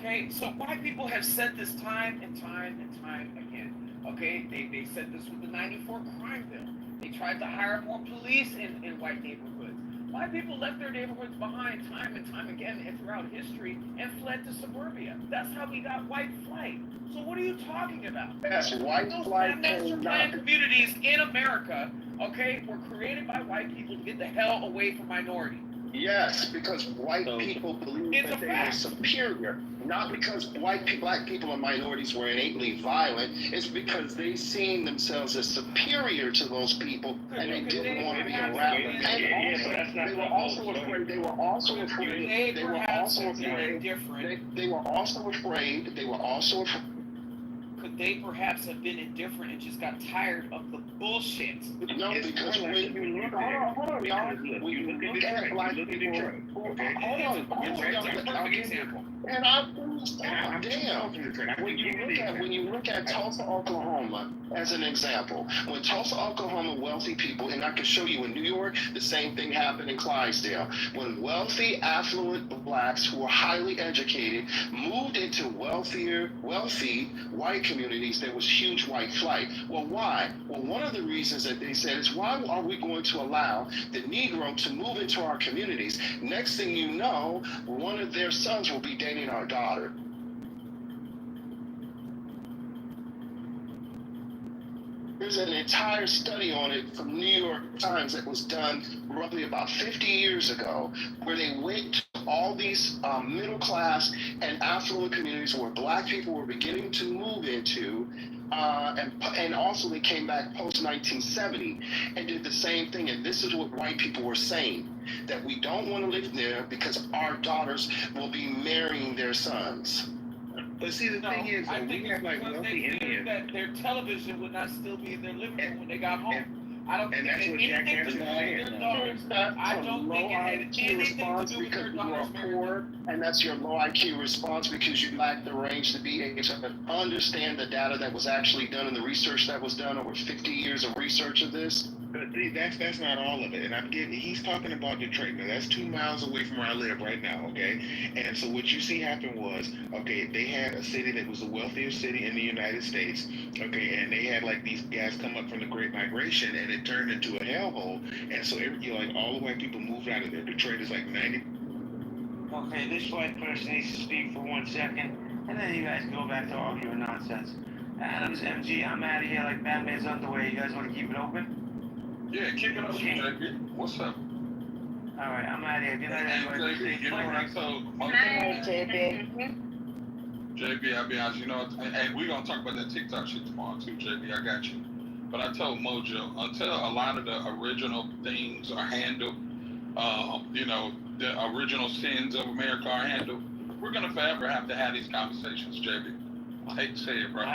Okay, so white people have said this time and time and time again. Okay, they said this with the '94 crime bill. They tried to hire more police in white neighborhoods. White people left their neighborhoods behind time and time again and throughout history and fled to suburbia. That's how we got white flight. So what are you talking about? Yes, white Those flight master plan communities in America, okay, were created by white people to get the hell away from minorities. Yes, because white people believe that they were superior. Not because black people and minorities were innately violent. It's because they seen themselves as superior to those people, and they didn't want to be around them. And they were also afraid. They were also afraid. They were also afraid. They were also afraid. They were also afraid. Could they perhaps have been indifferent and just got tired of the bullshit? No, because when you look, hold on, y'all. When you look at black people, hold on, I'll give you. And I'm damn. When you look at Tulsa, Oklahoma, as an example, when Tulsa, Oklahoma, wealthy people, and I can show you in New York, the same thing happened in Clydesdale. When wealthy, affluent blacks who were highly educated moved into wealthy white communities, there was huge white flight. Well, why? Well, one of the reasons that they said is, why are we going to allow the Negro to move into our communities? Next thing you know, one of their sons will be dating our daughter. There's an entire study on it from New York Times that was done roughly about 50 years ago, where they went to all these middle class and affluent communities where black people were beginning to move into, and also they came back post 1970 and did the same thing. And this is what white people were saying, that we don't want to live there because our daughters will be marrying their sons. But see, the thing is, I think we have like wealthy Indians that their television would not still be in their living room when they got home. I don't think it had anything to do with their daughters. I don't think it had anything to do with their daughters. Poor, and that's your low IQ response because you lack the range to be able to understand the data that was actually done and the research that was done over 50 years of research of this. But see, that's not all of it. And he's talking about Detroit. Now, that's 2 miles away from where I live right now, okay? And so what you see happen was, okay, they had a city that was the wealthiest city in the United States, okay, and they had like these guys come up from the Great Migration, and it turned into a hellhole. And so like all the white people moved out of there. Detroit is like 90. Okay, this white person needs to speak for 1 second, and then you guys go back to arguing nonsense. Adams, MG, I'm out of here like Batman's underwear. You guys want to keep it open? Yeah, keep it up, JB. What's up? Alright, I'm out of here. Good night, everybody. JB, you know what I told? Good night, JB. JB, I'll be honest, you know, and we're going to talk about that TikTok shit tomorrow too, JB. I got you. But I told Mojo, until a lot of the original things are handled, you know, the original sins of America are handled, we're going to forever have to have these conversations, JB. I hate to say it, bro.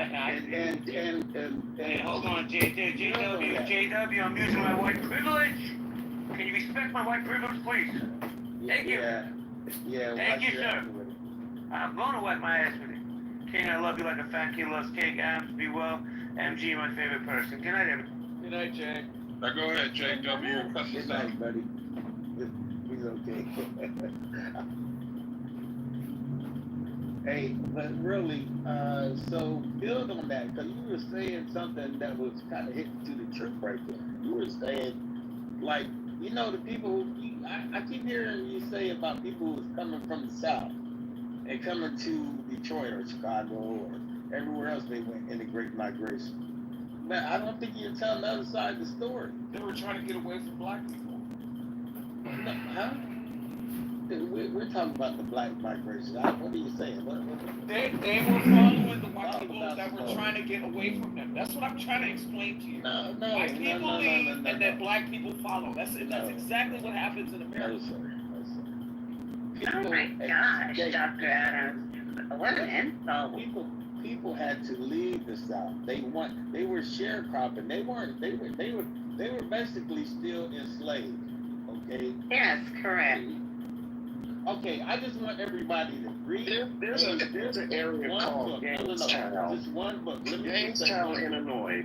Hey, hold on, JW, I'm using my white privilege. Can you respect my white privilege, please? Thank you. Yeah. Thank you, sir. I'm going to wet my ass with it. King, I love you like a fat kid loves cake. Adams, be well. MG, my favorite person. Good night, everybody. Good night, Jay. Now go ahead, JW. Good night, buddy. He's okay. Hey, but really, so build on that, because you were saying something that was kind of hitting to the truth right there. You were saying, like, you know, the people, I keep hearing you say about people who's coming from the South and coming to Detroit or Chicago or everywhere else they went in the Great Migration. But I don't think you're telling the other side of the story. They were trying to get away from black people. No, huh? We're talking about the black migration. What are you saying? They were following the white people that were trying to get away from them. That's what I'm trying to explain to you. White people leave and then black people follow. That's exactly what happens in America. Oh my gosh, Dr. Adams. What an insult. People had to leave the South. They were sharecropping. They were basically still enslaved. Okay? Yes, correct. Okay, I just want everybody to read. There's an area called Gangstown. Just one book. Gangstown, Illinois.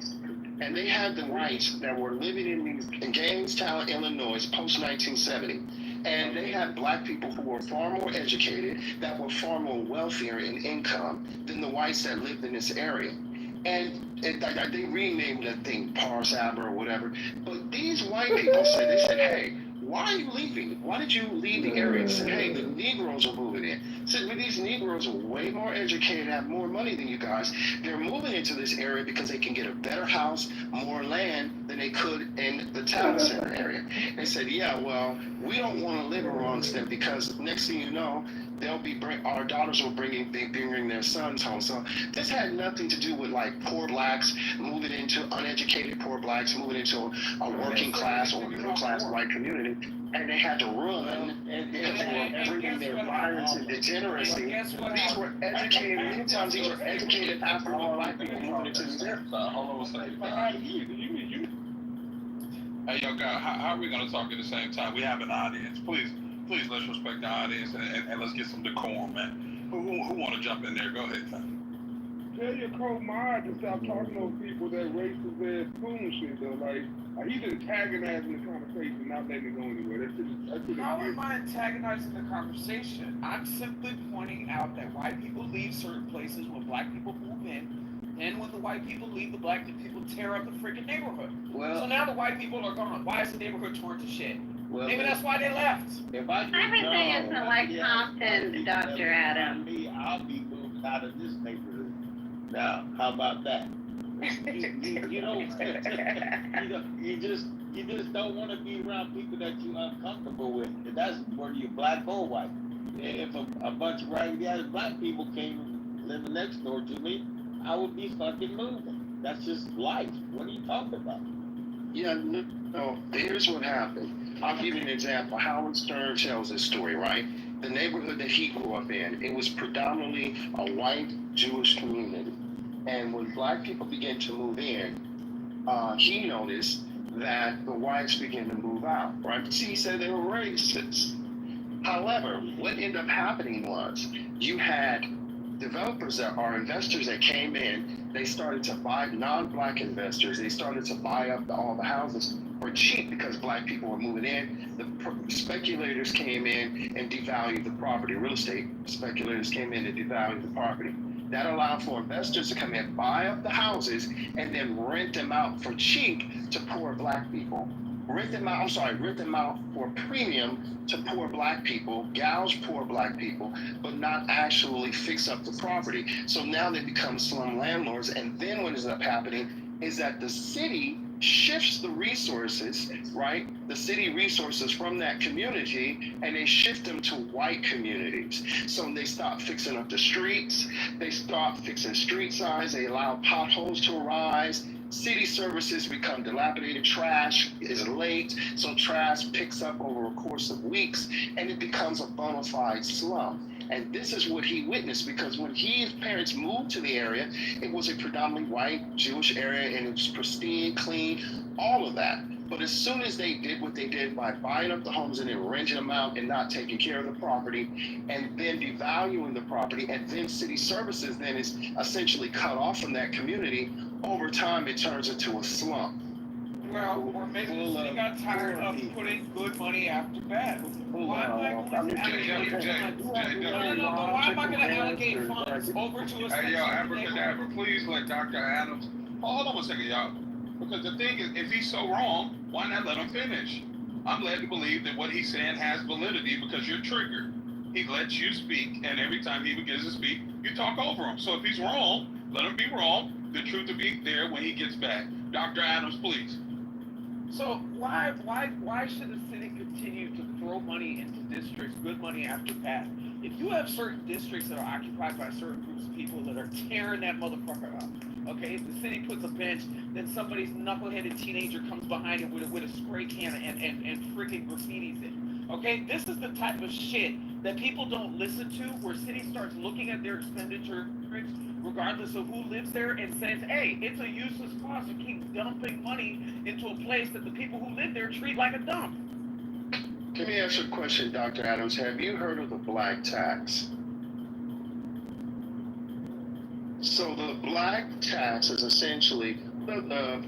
And they had the whites that were living in Gangstown, Illinois, post 1970. And they had black people who were far more educated, that were far more wealthier in income than the whites that lived in this area. And they renamed that thing Pars Aber or whatever. But these white people said, hey, why are you leaving? Why did you leave the area? They said, hey, the Negroes are moving in. Said, well, these Negroes are way more educated, have more money than you guys. They're moving into this area because they can get a better house, more land than they could in the town center area. They said, yeah, well, we don't want to live amongst them because next thing you know, our daughters will be bringing their sons home. So this had nothing to do with like poor blacks moving into uneducated poor blacks moving into a working class or middle class white community, and they had to run and bringing their violence and degeneracy. These were educated. Many times these were educated affluent black people moving into the area. Hold on a second. Hey, yo, guys, how are we going to talk at the same time? We have an audience. Please, let's respect the audience and let's get some decorum, man. Who want to jump in there? Go ahead, man. Tell your co-mod to stop talking to those people that racist ass coon shit, though. Like he's antagonizing the conversation, not letting it go anywhere. How am I antagonizing the conversation? I'm simply pointing out that white people leave certain places when black people move in. And when the white people leave, the black people tear up the freaking neighborhood. Well, so now the white people are gone. Why is the neighborhood torn to shit? Well, maybe that's why they left. Everything isn't like Compton, Dr. Adams. I'll be moved out of this neighborhood. Now, how about that? You just don't want to be around people that you're uncomfortable with. And that's whether you're black or white. If a bunch of raggedy-ass black people came living next door to me, I would be fucking moving. That's just life. What are you talking about? Yeah, no, here's what happened. I'll give you an example. Howard Stern tells this story, right? The neighborhood that he grew up in, it was predominantly a white Jewish community. And when black people began to move in, he noticed that the whites began to move out, right? See, he said they were racist. However, what ended up happening was you had developers that are investors that came in, they started to buy, non-black investors, they started to buy up all the houses for cheap because black people were moving in. The speculators came in and devalued the property. Real estate speculators came in and devalued the property. That allowed for investors to come in, buy up the houses, and then rent them out for cheap to poor black people. Rent them out for premium to poor black people, gouge poor black people, but not actually fix up the property. So now they become slum landlords. And then what ends up happening is that the city shifts the resources, right? The city resources from that community, and they shift them to white communities. So they stop fixing up the streets, they stop fixing street signs, they allow potholes to arise. City services become dilapidated, trash is late, so trash picks up over a course of weeks, and it becomes a bona fide slum. And this is what he witnessed, because when his parents moved to the area, it was a predominantly white Jewish area, and it was pristine, clean, all of that. But as soon as they did what they did by buying up the homes and then renting them out and not taking care of the property, and then devaluing the property, and then city services then is essentially cut off from that community, over time it turns into a slum. Well, or maybe the city got tired of putting good money after bad. Why am I going to allocate funds over to a Hey, yo, abracadabra, please let Dr. Adams. Hold on a second, y'all. Because the thing is, if he's so wrong, why not let him finish? I'm led to believe that what he's saying has validity because you're triggered. He lets you speak, and every time he begins to speak, you talk over him. So if he's wrong, let him be wrong. The truth will be there when he gets back. Dr. Adams, please. So why should the city continue to throw money into districts, good money after bad? If you have certain districts that are occupied by certain groups of people that are tearing that motherfucker up, okay, if the city puts a bench, then somebody's knuckleheaded teenager comes behind it with a spray can and freaking graffitis it. Okay, this is the type of shit that people don't listen to, where city starts looking at their expenditure regardless of who lives there and says, hey, it's a useless cost to keep dumping money into a place that the people who live there treat like a dump. Let me ask you a question, Dr. Adams. Have you heard of the black tax? So the black tax is essentially of the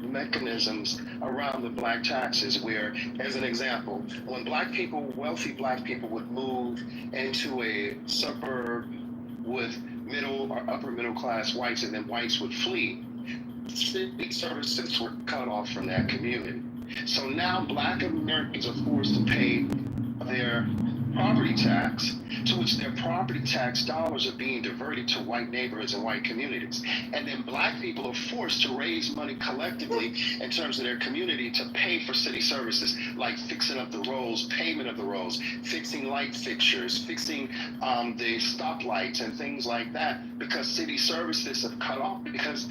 mechanisms around the black taxes where, as an example, when black people, wealthy black people would move into a suburb with middle or upper middle class whites, and then whites would flee, city services were cut off from that community. So now black Americans are forced to pay their property tax, to which their property tax dollars are being diverted to white neighborhoods and white communities. And then black people are forced to raise money collectively in terms of their community to pay for city services, like fixing up the roads, payment of the roads, fixing light fixtures, fixing the stoplights and things like that, because city services have cut off because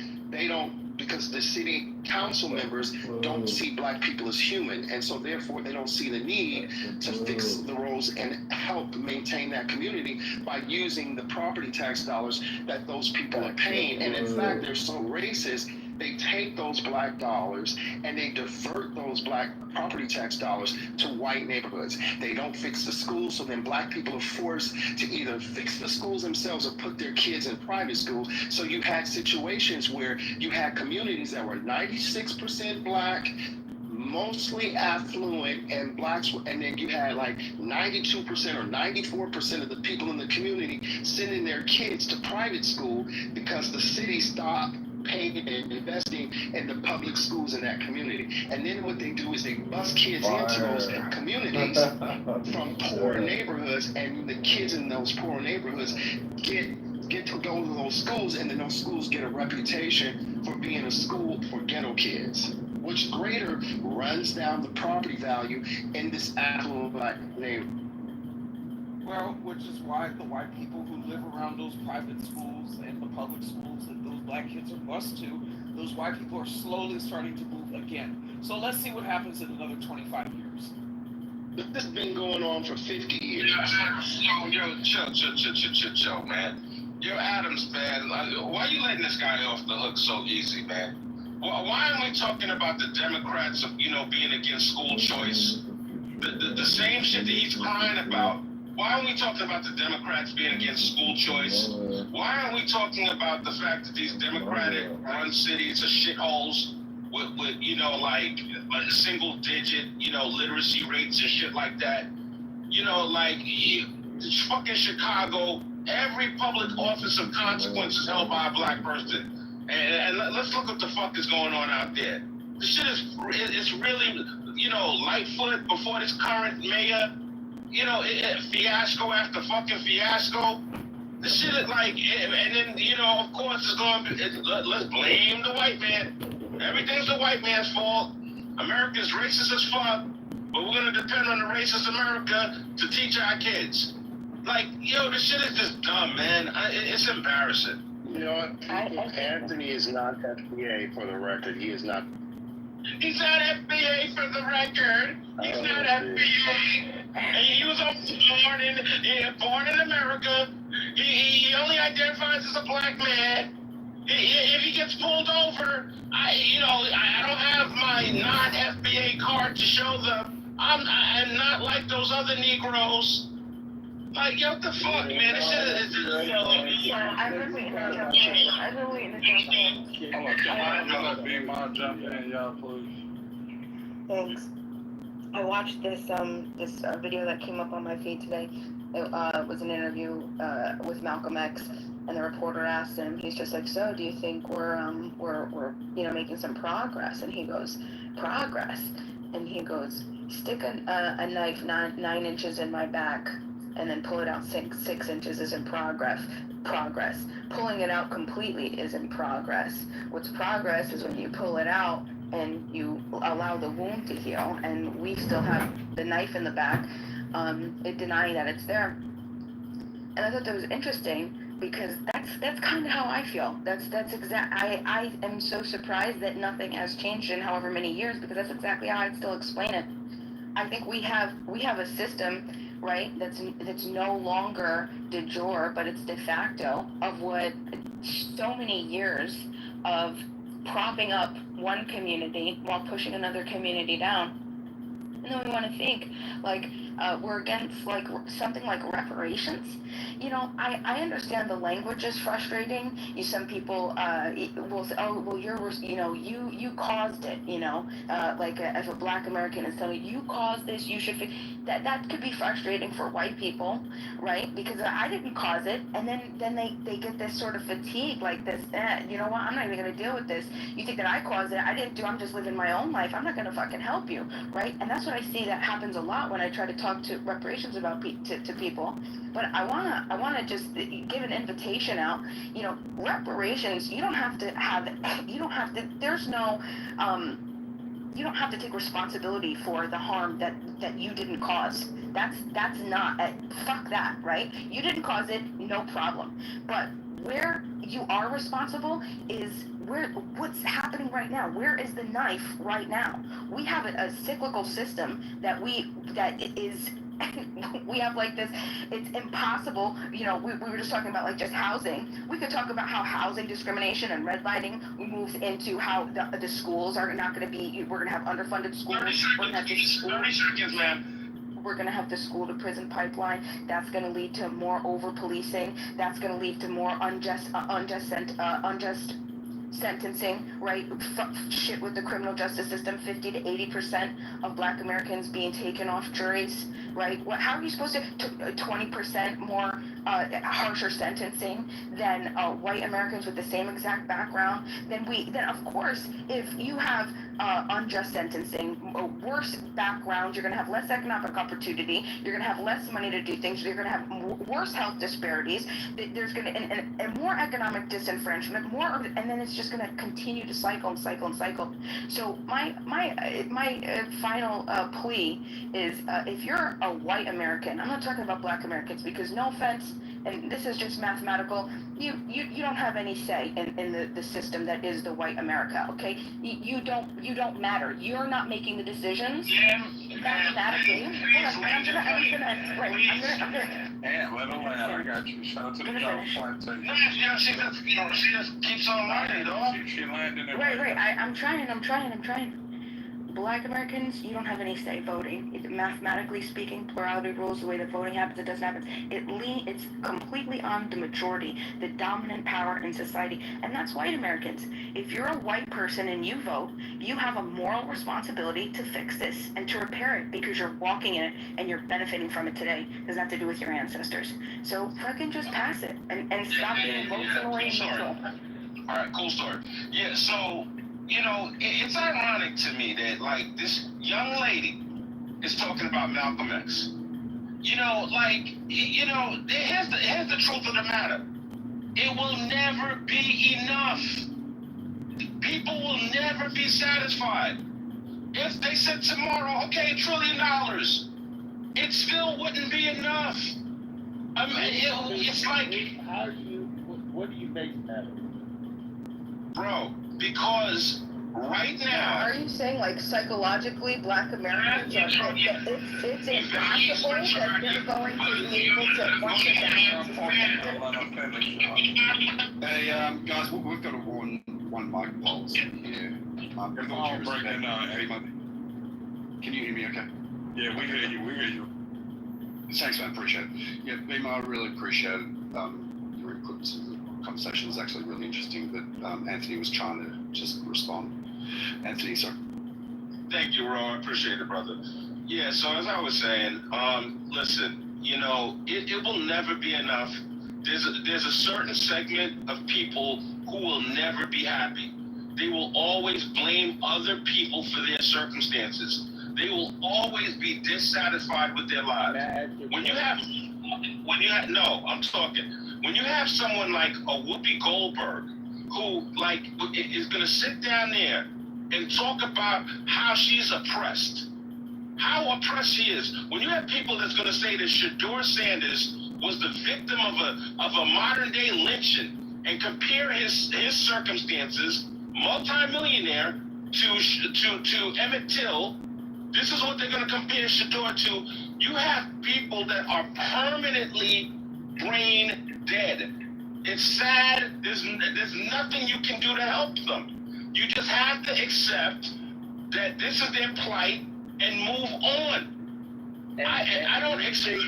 the city council members don't see black people as human, and so therefore they don't see the need to fix the roads and help maintain that community by using the property tax dollars that those people are paying. And in fact, they're so racist, they take those black dollars and they divert those black property tax dollars to white neighborhoods. They don't fix the schools, so then black people are forced to either fix the schools themselves or put their kids in private schools. So you had situations where you had communities that were 96% black, mostly affluent, and blacks, and then you had like 92% or 94% of the people in the community sending their kids to private school because the city stopped paying and investing in the public schools in that community. And then what they do is they bus kids into those communities from poor neighborhoods, and the kids in those poor neighborhoods get to go to those schools, and then those schools get a reputation for being a school for ghetto kids, which greater runs down the property value in this affluent black neighborhood. Well, which is why the white people who live around those private schools and the public schools that those black kids are bused to, those white people are slowly starting to move again. So let's see what happens in another 25 years. This has been going on for 50 years. Chill, man. Yo, Adams, man, why are you letting this guy off the hook so easy, man? Why aren't we talking about the Democrats, being against school choice? The same shit that he's crying about. Why aren't we talking about the Democrats being against school choice? Why aren't we talking about the fact that these Democratic-run cities are shitholes with like single digit, literacy rates and shit like that? Fucking Chicago, every public office of consequence is held by a black person. And let's look what the fuck is going on out there. The shit it's really, Lightfoot before this current mayor, fiasco after fucking fiasco. The shit is like, and then, of course, it's going to be, let's blame the white man. Everything's the white man's fault. America's racist as fuck, but we're going to depend on the racist America to teach our kids. Like, this shit is just dumb, man. It's embarrassing. You know what? Anthony is not FBA for the record. He is not. He's not FBA for the record. He's not FBA. He was born in America. He only identifies as a black man. If he gets pulled over, I don't have my non-FBA card to show them. I'm not like those other Negroes. Like, what the fuck, man? This shit is I've been waiting to jump in. Jump in, y'all, please. Thanks. I watched this video that came up on my feed today. It was an interview with Malcolm X, and the reporter asked him. He's just like, "So, do you think we're making some progress?" And he goes, "Progress," and he goes, "Stick a knife 9 inches in my back, and then pull it out 6 inches isn't progress. Pulling it out completely isn't progress. What's progress is when you pull it out and you allow the wound to heal, and we still have the knife in the back, denying that it's there." And I thought that was interesting, because that's kind of how I feel. That's exact. I am so surprised that nothing has changed in however many years, because that's exactly how I'd still explain it. I think we have a system, right, that's no longer de jure, but it's de facto, of what so many years of propping up one community while pushing another community down. And then we want to think, like, we're against like something like reparations. You know, I understand the language is frustrating. Some people will say, oh, well, you caused it. You know, if a Black American is telling you caused this, you should. That could be frustrating for white people, right? Because I didn't cause it, and then they get this sort of fatigue, like this. You know what? I'm not even gonna deal with this. You think that I caused it? I didn't do. I'm just living my own life. I'm not gonna fucking help you, right? And that's what I see that happens a lot when I try to talk to reparations about to people. But I wanna just give an invitation out. You know, reparations. You don't have to have. You don't have to. There's no. You don't have to take responsibility for the harm that you didn't cause. That's not fuck that, right? You didn't cause it, no problem. But where you are responsible is what's happening right now. Where is the knife right now? We have a cyclical system that is we have like this. It's impossible. You know, we were just talking about like just housing. We could talk about how housing discrimination and redlining moves into how the schools are not going to be. We're going to have underfunded schools. 30 seconds, man. We're going to have the school to prison pipeline. That's going to lead to more over policing. That's going to lead to more unjust sentencing, right? Shit with the criminal justice system. 50 to 80% of Black Americans being taken off juries, right? How are you supposed to 20% more harsher sentencing than white Americans with the same exact background? Then of course, if you have unjust sentencing, worse background, you're going to have less economic opportunity. You're going to have less money to do things. You're going to have worse health disparities. There's going to and more economic disenfranchisement. And then it's just going to continue to cycle and cycle and cycle. So my final plea is, if you're a white American, I'm not talking about Black Americans, because no offense, and this is just mathematical, you don't have any say in the system that is the white America, okay? You don't matter. You're not making the decisions. Mathematically. I'm gonna And let her land. I got you. Shout out to the Jones Plantation. She just keeps on learning, dog. She landing it. Right. I'm trying. Black Americans, you don't have any say voting. Mathematically speaking, plurality rules, the way that voting happens, it doesn't happen. It's completely on the majority, the dominant power in society, and that's white Americans. If you're a white person and you vote, you have a moral responsibility to fix this and to repair it, because you're walking in it and you're benefiting from it today. It doesn't have to do with your ancestors. So fucking just pass it and stop being emotionally neutral. All right, cool story. Yeah, so, you know, it's ironic to me that, like, this young lady is talking about Malcolm X. You know, like, you know, here's the truth of the matter. It will never be enough. People will never be satisfied. If they said tomorrow, okay, $1 trillion, it still wouldn't be enough. I mean, it's like... What do you base that on? Bro, because right now... Are you saying, like, psychologically Black Americans it's impossible that they're going to be able to watch it down? Hey, guys, we've got one mic pulse here. Can you hear me okay? Yeah, we hear you. Thanks, man. Appreciate it. Yeah, Bima, I really appreciate your input to the conversation. Is actually really interesting, but Anthony was trying to just respond. Anthony, sir. Thank you, Ron. I appreciate it, brother. Yeah, so as I was saying, listen, you know, it will never be enough. There's a certain segment of people who will never be happy. They will always blame other people for their circumstances. They will always be dissatisfied with their lives. When you have someone like a Whoopi Goldberg, who like is gonna sit down there and talk about how she's oppressed, how oppressed she is. When you have people that's gonna say that Shador Sanders was the victim of a modern day lynching and compare his circumstances, multimillionaire, to Emmett Till, this is what they're gonna compare Shador to. You have people that are permanently brain dead. It's sad. There's nothing you can do to help them. You just have to accept that this is their plight and move on. I don't expect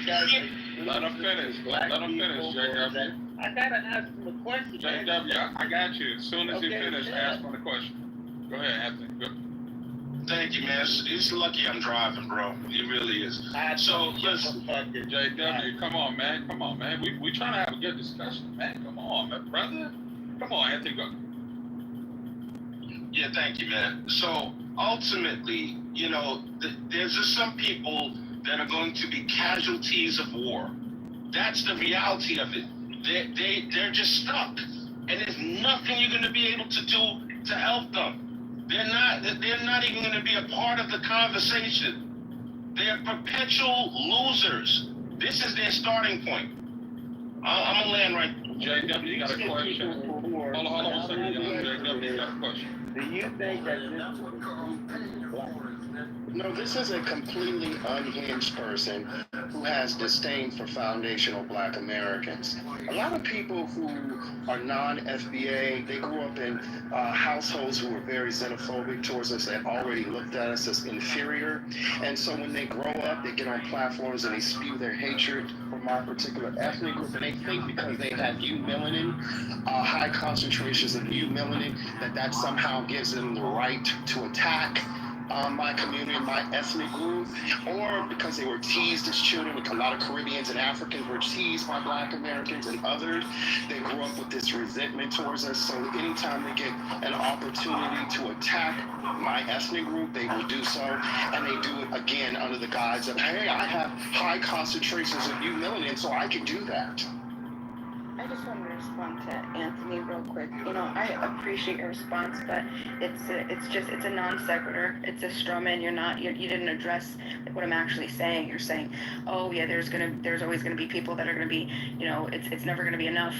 Let him finish. Let him finish, JW. I gotta ask him a question. JW, I got you. As soon as he Okay, finishes, yeah. ask him the question. Go ahead, Anthony. Go. Thank you, man. It's lucky I'm driving, bro. It really is. So listen, JW, come on, man. Come on, man. We trying to have a good discussion, man. Come on, man, brother. Come on, Anthony. Go. yeah, thank you, man. So ultimately, you know, there's just some people that are going to be casualties of war. That's the reality of it. They're just stuck, and there's nothing you're going to be able to do to help them. They're not even going to be a part of the conversation. They're perpetual losers. This is their starting point. I'm gonna land right. JW, you got a question? Hold on 1 second, young JW, you got a question? Do you think that No, this is a completely unhinged person who has disdain for foundational Black Americans. A lot of people who are non-FBA, they grew up in households who were very xenophobic towards us, that already looked at us as inferior. And so when they grow up, they get on platforms and they spew their hatred from our particular ethnic group, and they think because they have U melanin, high concentrations of U melanin, that somehow gives them the right to attack my community, my ethnic group, or because they were teased as children, like a lot of Caribbeans and Africans were teased by Black Americans and others. They grew up with this resentment towards us, so anytime they get an opportunity to attack my ethnic group, they will do so, and they do it again under the guise of, hey, I have high concentrations of U melanin, so I can do that. I just wanted to respond to Anthony real quick. You know, I appreciate your response, but it's a non sequitur. It's a straw man. You didn't address what I'm actually saying. You're saying, oh yeah, there's always gonna be people that are gonna be, you know, it's never gonna be enough.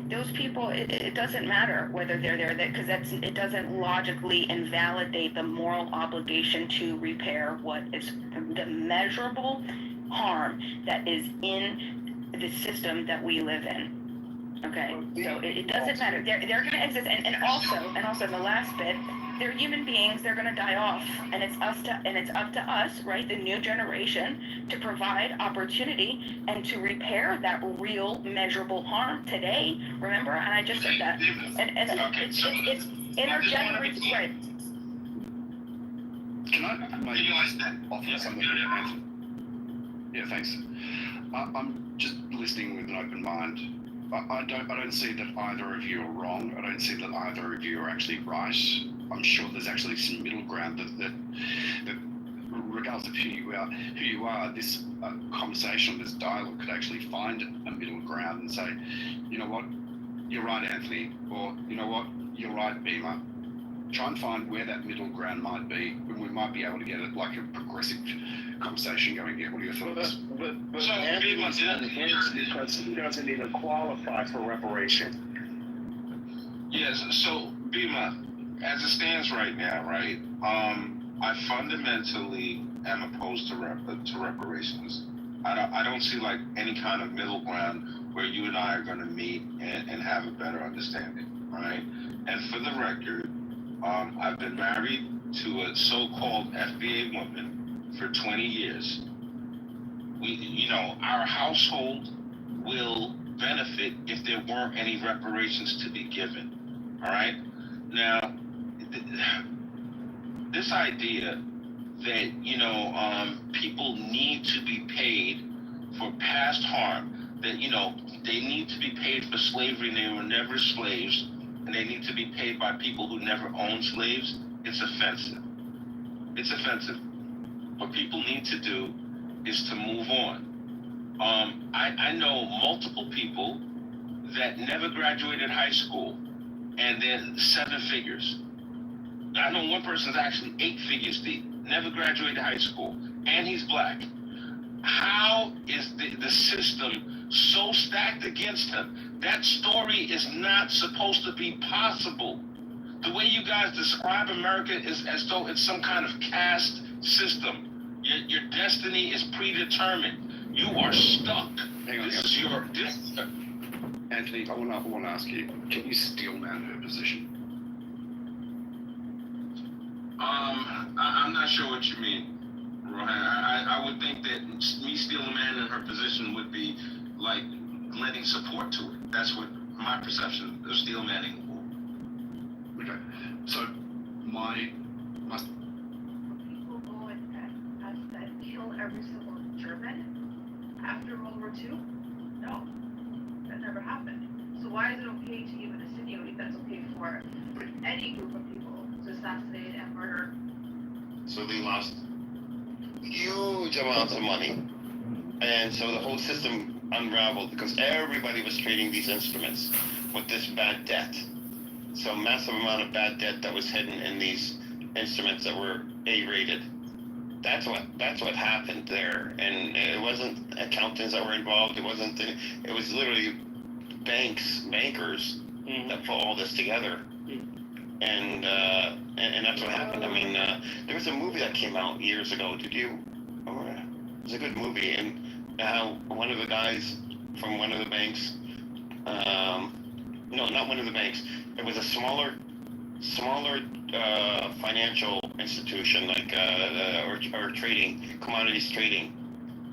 Those people, it doesn't matter whether they're there, because it doesn't logically invalidate the moral obligation to repair what is the measurable harm that is in the system that we live in. Okay, so it doesn't matter. They're going to exist, and also the last bit, they're human beings. They're going to die off, and it's up to us, right, the new generation, to provide opportunity and to repair that real measurable harm today. Remember, and I just said that, and it's intergenerational. Right. Can I maybe offer something? Yeah, thanks. I'm just listening with an open mind. I don't see that either of you are wrong. I don't see that either of you are actually right. I'm sure there's actually some middle ground that regardless of who you are, this conversation, this dialogue could actually find a middle ground and say, you know what, you're right, Anthony, or you know what, you're right, Beamer. Try and find where that middle ground might be, and we might be able to get it like a progressive conversation going here. What are your thoughts? But Anthony's unhinged because he doesn't even qualify for reparation. Yes, so Bima, as it stands right now, right, I fundamentally am opposed to reparations. I don't see like any kind of middle ground where you and I are going to meet and have a better understanding, right? And for the record, I've been married to a so-called FBA woman for 20 years. Our household will benefit if there weren't any reparations to be given. All right. Now, this idea that people need to be paid for past harm, that they need to be paid for slavery and they were never slaves, and they need to be paid by people who never owned slaves. It's offensive. It's offensive. What people need to do is to move on. I know multiple people that never graduated high school, and they're 7 figures. I know one person's actually 8 figures deep, never graduated high school, and he's Black. How is the system so stacked against him? That story is not supposed to be possible. The way you guys describe America is as though it's some kind of caste system. Your destiny is predetermined. You are stuck. Hang on, this is your... Anthony, I want to ask you, can you steel man her position? I'm not sure what you mean, Rohan. I would think that me still a man in her position would be like lending support to it. That's what my perception of steel manning. Okay. So my People go and kill every single German after World War II? No, that never happened. So why is it okay to even insinuate that's okay for any group of people to assassinate and murder? So they lost huge amounts of money, and so the whole system unraveled because everybody was trading these instruments with this bad debt. So massive amount of bad debt that was hidden in these instruments that were A-rated. That's what happened there, and it wasn't accountants that were involved. It was literally bankers that put all this together, and that's what happened. I mean, there was a movie that came out years ago. It was a good movie, and how one of the guys from one of the banks, no, not one of the banks. It was a smaller financial institution, like or trading, commodities trading,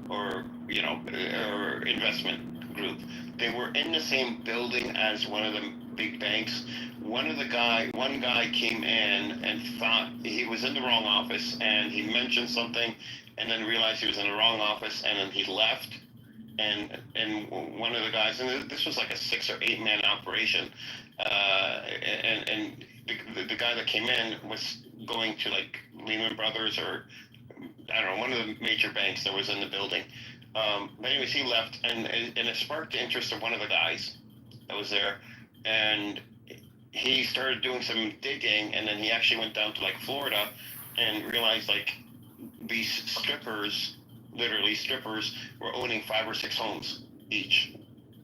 or or investment group. They were in the same building as one of the big banks. One guy came in and thought he was in the wrong office, and he mentioned something, and then realized he was in the wrong office, and then he left. And one of the guys, and this was like a 6 or 8 man operation, and the guy that came in was going to like Lehman Brothers, or I don't know, one of the major banks that was in the building. But anyways, he left, and it sparked the interest of one of the guys that was there, and he started doing some digging, and then he actually went down to like Florida and realized like these strippers, literally strippers, were owning 5 or 6 homes each.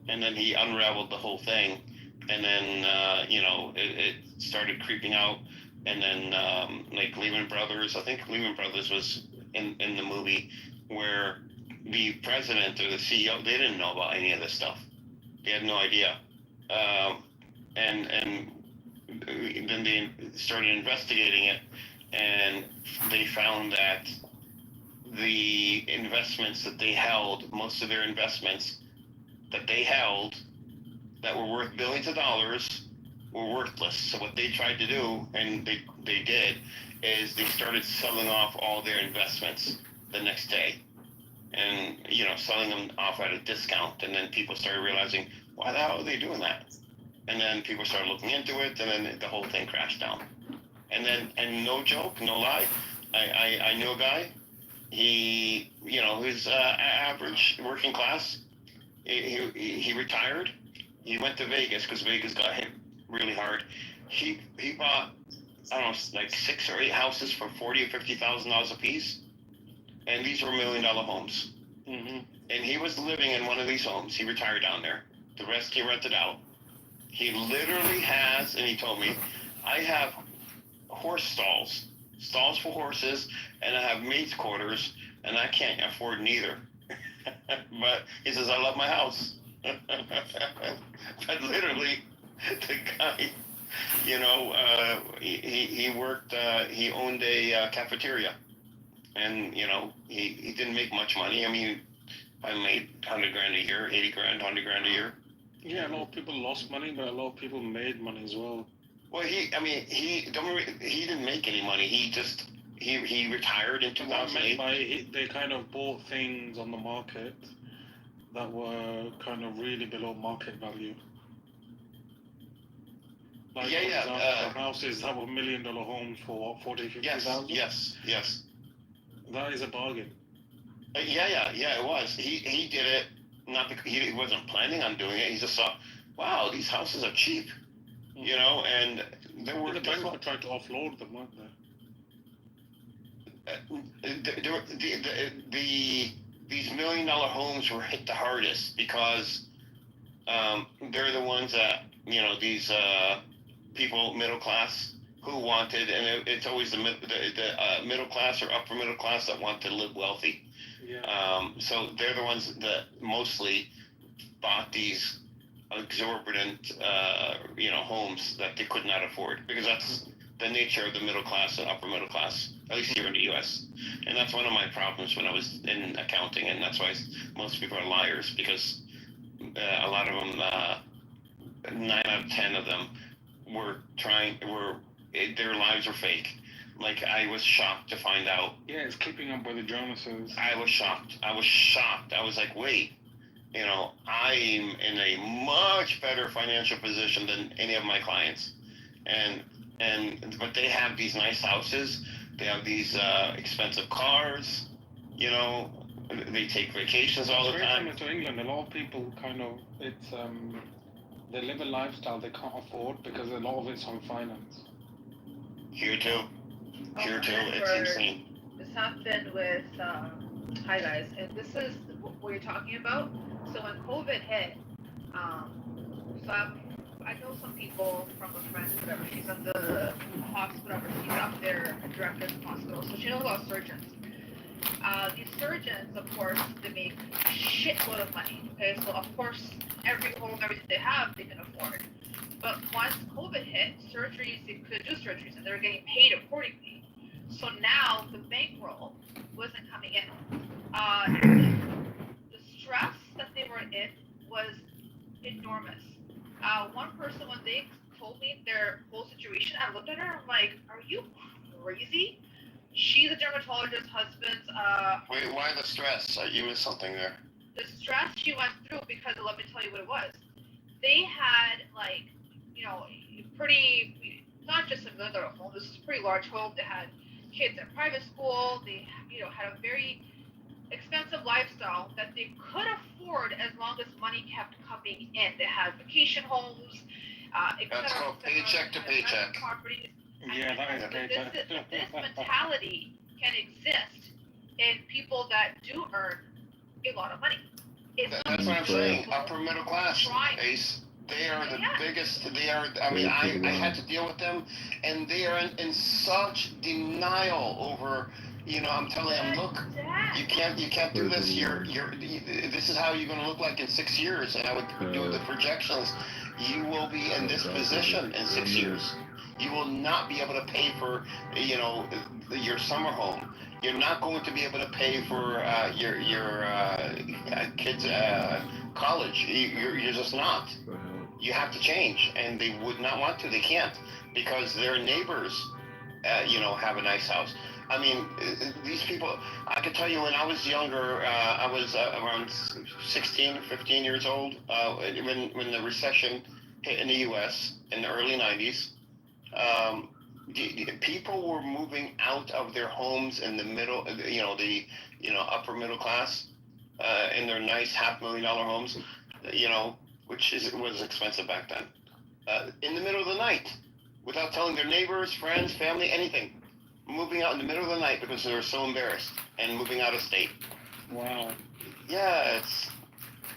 And then he unraveled the whole thing, and then it started creeping out. And then like Lehman Brothers, I think Lehman Brothers was in the movie, where the president or the CEO, they didn't know about any of this stuff. They had no idea. And then they started investigating it, and they found that the investments that they held, most of their investments that they held that were worth billions of dollars, were worthless. So what they tried to do, and they did, is they started selling off all their investments the next day, and selling them off at a discount. And then people started realizing, why the hell are they doing that? And then people started looking into it, and then the whole thing crashed down. And no joke, no lie, I knew a guy. He, was average, working class. He retired. He went to Vegas because Vegas got hit really hard. He bought, I don't know, like 6 or 8 houses for $40,000 or $50,000 a piece, and these were $1 million homes. And he was living in one of these homes. He retired down there. The rest he rented out. He literally has, and he told me, I have horse stalls for horses, and I have maid's quarters, and I can't afford neither. But he says, I love my house. But literally, the guy, he worked, he owned a cafeteria, and, he didn't make much money. I mean, I made $100,000 a year, $80,000, $100,000 a year. Yeah, a lot of people lost money, but a lot of people made money as well. Well, he didn't make any money. He retired in 2008. They kind of bought things on the market that were kind of really below market value. Like, for example, houses that were $1 million homes for what, 40, 50,000? Yes. That is a bargain. Yeah, it was. He did it, not because he wasn't planning on doing it. He just thought, wow, these houses are cheap. And there were... The bank tried to offload them, weren't they? These $1 million homes were hit the hardest because they're the ones that, these people, middle class, who wanted, and it's always the middle class or upper middle class that want to live wealthy. Yeah. So they're the ones that mostly bought these exorbitant, homes that they could not afford, because that's the nature of the middle class and upper middle class. at least here in the U.S. And that's one of my problems when I was in accounting, and that's why most people are liars, because a lot of them, 9 out of 10 of them, their lives were fake. Like, I was shocked to find out. Yeah, it's keeping up with the Jonases. I was shocked. I was like, wait, I'm in a much better financial position than any of my clients. But they have these nice houses. They have these expensive cars. They take vacations all the time. Very similar to England. A lot of people they live a lifestyle they can't afford because a lot of it's on finance. Here too. It's insane. This happened with, hi guys, and this is what you're talking about. So when COVID hit, I know some people from a friend, whatever, she's at the hospital, whatever, she's up there, a director of the hospital, so she knows about surgeons. These surgeons, of course, they make a shitload of money, okay? So, of course, every home, everything they have, they can afford. But once COVID hit, surgeries, they could do surgeries, and they were getting paid accordingly. So now the bankroll wasn't coming in. The stress that they were in was enormous. One person, when they told me their whole situation, I looked at her, I'm like, are you crazy? She's a dermatologist's husband's. Wait, why the stress? You missed something there. The stress she went through, because let me tell you what it was. They had, pretty, not just a million home, this is a pretty large home. They had kids in private school. They, had a very expensive lifestyle that they could afford as long as money kept coming in. They had vacation homes, That's called paycheck to paycheck. Properties. Yeah, that is paycheck. This mentality can exist in people that do earn a lot of money. That's what I'm saying. Upper middle class, Ace. They are the biggest. I had to deal with them, and they are in such denial over. I'm telling them, look, you can't do this. This is how you're going to look like in 6 years. And I would do the projections. You will be in this position in 6 years. You will not be able to pay for, your summer home. You're not going to be able to pay for your kids' college. You're just not. You have to change, and they would not want to. They can't, because their neighbors, have a nice house. I mean, these people, I could tell you when I was younger, I was around 16 or 15 years old, when the recession hit in the U.S. in the early 90s. People were moving out of their homes in the middle, the upper middle class, in their nice $500,000 homes, which was expensive back then, in the middle of the night, without telling their neighbors, friends, family, anything. Moving out in the middle of the night because they were so embarrassed, and moving out of state. Wow. Yeah, it's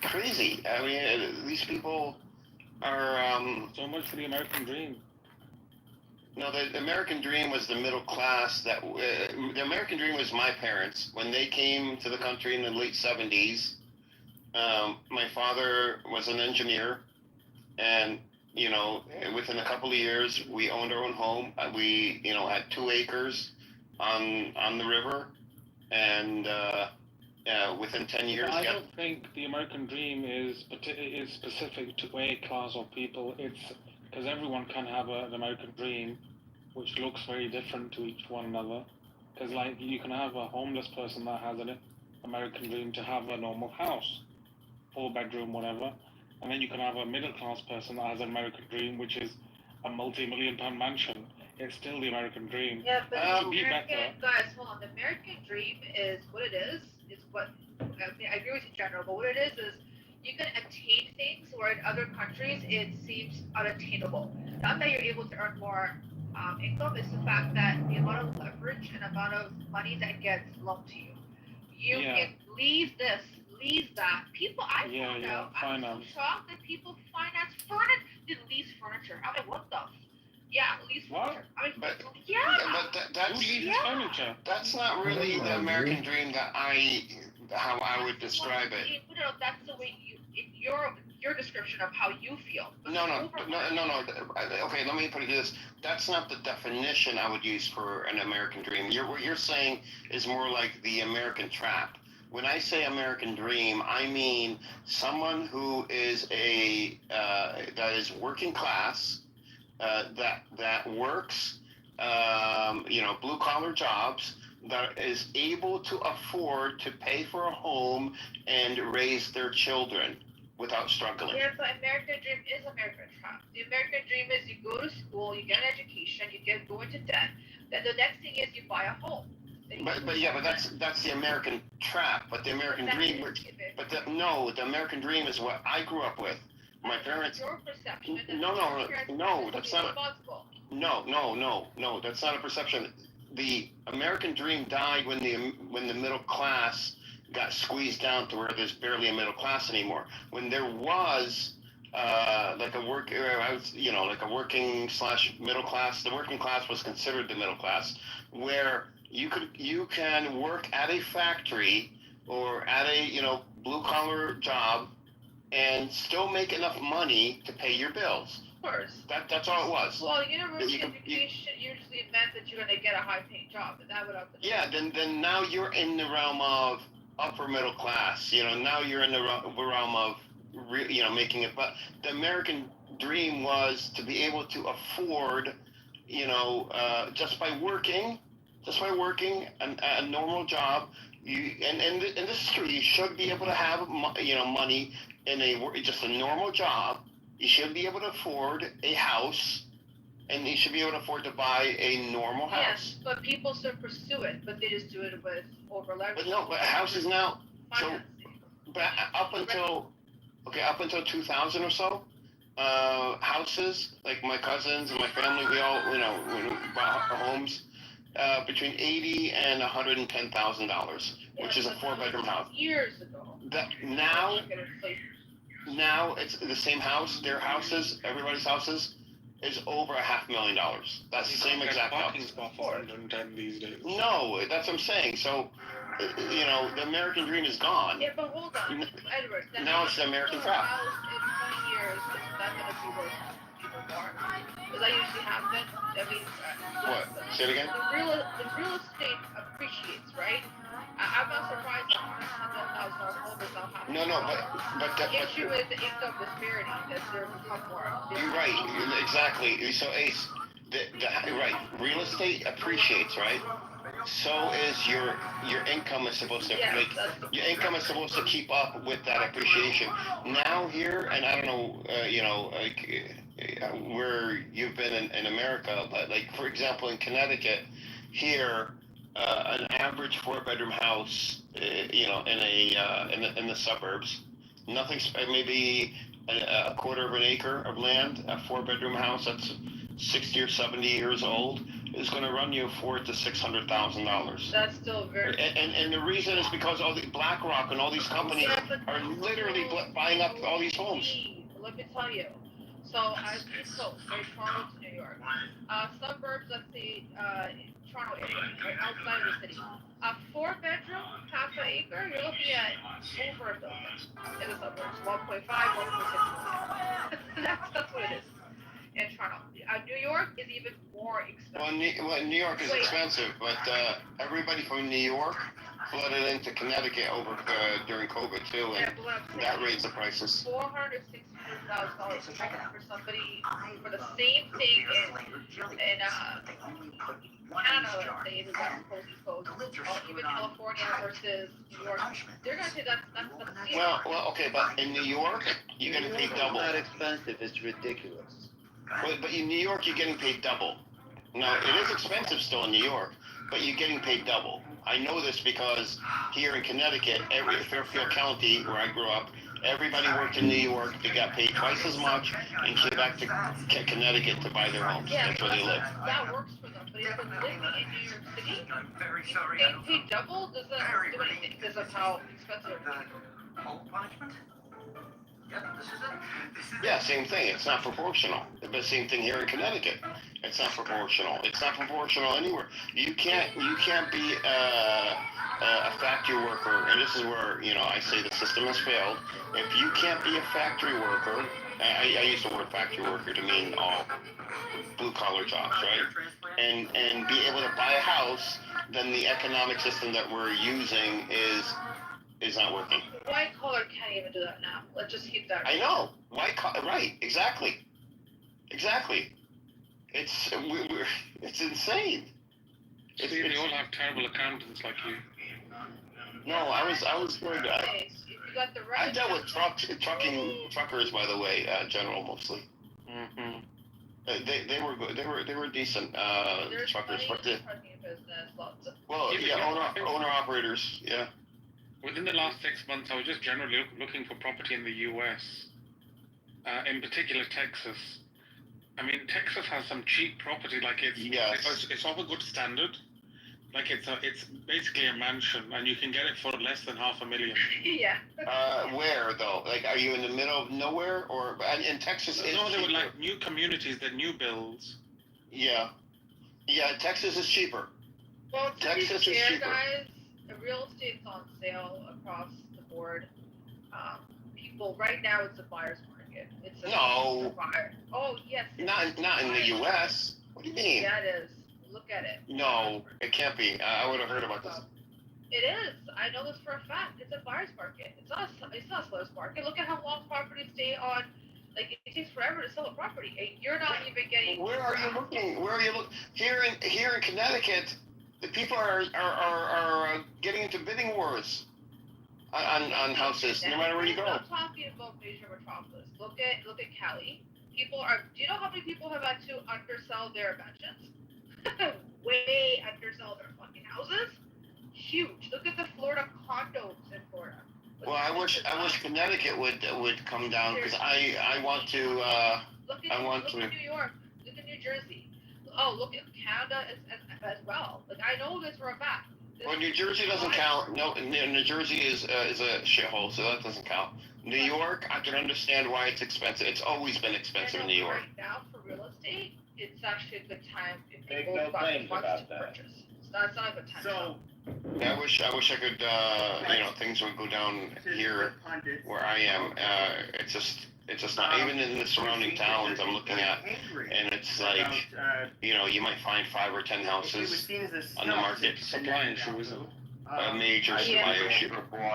crazy. I mean, these people are... so much for the American dream. No, the American dream was the middle class. The American dream was my parents. When they came to the country in the late 70s, my father was an engineer, and within a couple of years, we owned our own home. We, had 2 acres on the river, and within 10 years. I don't think the American dream is specific to a class of people. It's because everyone can have an American dream, which looks very different to each one another. Because, you can have a homeless person that has an American dream to have a normal house, 4-bedroom, whatever. And then you can have a middle-class person that has an American dream, which is a multi-million-pound mansion. It's still the American dream. Yeah, but guys, hold on. The American dream is what it is what, I agree with you in general, but what it is you can attain things where in other countries it seems unattainable. Not that you're able to earn more income, it's the fact that the amount of leverage and amount of money that gets lumped to you. You can leave this, lease that. People, I found out, I'm so shocked that people finance furniture, they lease furniture. I'm like, what the? Lease furniture. I mean, but furniture. That's not really the American dream that how I would describe it. That's the way in Europe, your description of how you feel. But No. Okay, let me put it this. That's not the definition I would use for an American dream. What you're saying is more like the American trap. When I say American dream, I mean someone who is that is working class, that works, blue collar jobs, that is able to afford to pay for a home and raise their children without struggling. Yeah, but American dream is American trap. The American dream is you go to school, you get an education, go into debt. Then the next thing is you buy a home. But that's the American trap. But the American dream, the American dream is what I grew up with. My parents. Your perception. No, that's not. No, that's not a perception. The American dream died when the middle class got squeezed down to where there's barely a middle class anymore. When there was like a working / middle class, the working class was considered the middle class, where you can work at a factory or at a blue collar job and still make enough money to pay your bills. Of course. That's all it was. Well, university education usually meant that you're going to get a high-paying job, and that would up. Yeah, then now you're in the realm of upper middle class. Now you're in the realm of making it. But the American dream was to be able to afford, just by working a normal job. And this is true. You should be able to have money in just a normal job. You should be able to afford a house, and you should be able to afford to buy a normal house. Yes, but people still pursue it, but they just do it with over leverage. But houses now. So, but up until 2000 or so, houses, like my cousins and my family, we all bought our homes between $80,000 and $110,000, which is a 4-bedroom house. Years ago. Now it's the same house. Their houses, everybody's houses, is over $500,000. That's the same exact house. Spot for 110 these days. No, that's what I'm saying. So, the American dream is gone. Yeah, but hold on, Edward. Now it's the American trap. In 20 years, it's not going to be worth even more. Because that usually happens. I mean, what? Say it again. The real estate appreciates, right? I'm not surprised that $110,000 home is not happening. No, but the issue is the income disparity that there become more. You're right, exactly. So Ace, right, real estate appreciates, right? So is your income is supposed to your income is supposed to keep up with that appreciation. Now here, and I don't know, where you've been in America, but like for example in Connecticut, here. An average 4-bedroom house, in the suburbs, maybe a quarter of an acre of land, a 4-bedroom house that's 60 or 70 years old, is going to run you $400,000 to $600,000. That's still very. And the reason is because all the BlackRock and all these companies are literally buying up all these homes. Let me tell you. So I East Coast, right, Toronto to New York. Suburbs, let's say, Toronto area, right outside of the city. A 4-bedroom, half an acre, you're looking at over $1 billion in the suburbs. 1.5, 1.6 million. That's what it is in Toronto. New York is even more expensive. Well, New York is expensive, but everybody from New York flooded into Connecticut during COVID too, and that raised the prices. $400,000 for somebody for the same thing in Canada, let's say, the West Coast, even California versus New York. They're gonna say that's well, okay, but in New York, you're getting paid double. It's not expensive. It's ridiculous. But in New York, you're getting paid double. Now, it is expensive still in New York, but you're getting paid double. I know this because here in Connecticut, Fairfield County, where I grew up, everybody worked in New York. They got paid twice as much and came back to Connecticut to buy their homes. Yeah, that's where they live. That works for them. But if they're living in New York City, getting paid double doesn't do anything because of how expensive it is. Yeah, same thing. It's not proportional. The same thing here in Connecticut. It's not proportional. It's not proportional anywhere. You can't be a factory worker, and this is where I say the system has failed. If you can't be a factory worker, I use the word factory worker to mean all blue collar jobs, right? And be able to buy a house, then the economic system that we're using is not working. White collar can't even do that now. Let's just keep that. I know. Right, exactly. It's insane. See, they all have terrible accountants like you. No, I was good. You got the right. I dealt with truckers, by the way, General, mostly. Mm-hmm. They were decent truckers. Business, Owner operators. Yeah. Within the last 6 months, I was just generally looking for property in the U.S., in particular Texas. I mean, Texas has some cheap property, like it's of a good standard. Like it's basically a mansion, and you can get it for less than $500,000. Yeah. Where though? Like, are you in the middle of nowhere, or in Texas? No, they were like new communities, the new builds. Yeah, Texas is cheaper. Well, Texas is cheaper. Guys, the real estate's on sale across the board. People right now, it's a buyer's market. It's a buyer. Oh yes. Not in the U.S. What do you mean? Yeah, it is. Look at it. No, it can't be. I would have heard about this. It is. I know this for a fact. It's a buyer's market. It's not a seller's market. Look at how long properties stay on. Like, it takes forever to sell a property. You're not even getting. Where are you looking? Here in Connecticut, the people are getting into bidding wars on houses, no matter where you go. I'm talking about major metropolis. Look at Cali. People are. Do you know how many people have had to undersell their mansions? Way undersell their fucking houses. Huge. Look at the Florida condos in Florida. Well, I wish Connecticut would come down, because I want to. Look at New York. Look at New Jersey. Oh, look at Canada as well. Like, I know this for a fact. Well, New Jersey doesn't count. No, New Jersey is a shithole, so that doesn't count. New York, I can understand why it's expensive. It's always been expensive in New York. Right now, for real estate, it's actually a good time if Make people no got claims funds about to that. purchase. It's not a good time. So, I wish I could, things would go down here where I am. It's just not, even in the surrounding towns I'm looking at, and it's like, you might find 5 or 10 houses on the market. Supply issue, isn't it? A major supply issue. And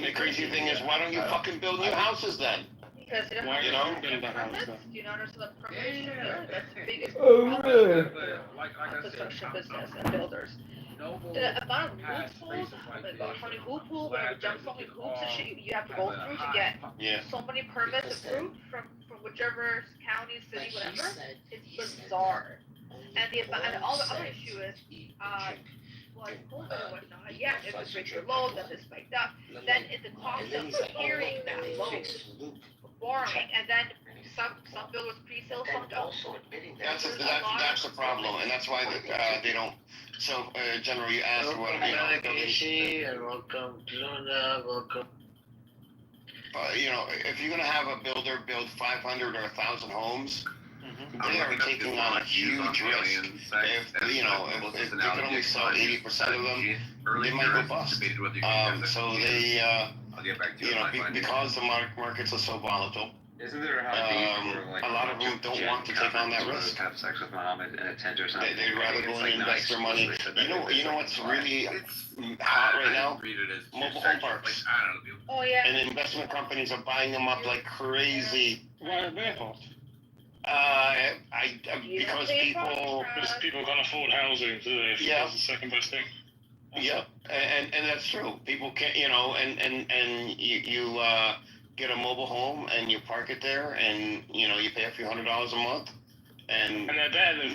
the crazy thing is, why don't you fucking build new houses then? Because they don't Why have don't you build a house then? Do you not understand the permission? That's the biggest Oh, problem really? with construction business and builders. The amount of loopholes, oh my god, how many loopholes, when you jump so many hoops and shit you have to go through to get so many permits approved from whichever county, city, whatever. It's bizarre. And all the other issue is, like COVID and whatnot, yeah, interest rates are low, then it spiked up, then the cost of clearing that loan, borrowing, and then some builders pre-sale, some don't. That's the problem, and that's why they don't. So, General, you asked what and welcome, Luna, welcome. If you're gonna have a builder build 500 or 1,000 homes, they are taking on a huge risk. If they can only sell 80% of them, they might go bust. So they, because the markets are so volatile, Isn't there a lot of them don't want to take on that risk. Have sex with Muhammad in a tent or something? They'd rather go and invest their money. You know what's really hot right now? Mobile home parks. Oh yeah. And investment companies are buying them up like crazy. Why are they hot? Because people can't afford housing, do they? Yeah. That's the second best thing. Yeah, and that's true. People can't, and you get a mobile home and you park it there, and you pay a few $100s a month, and they're better.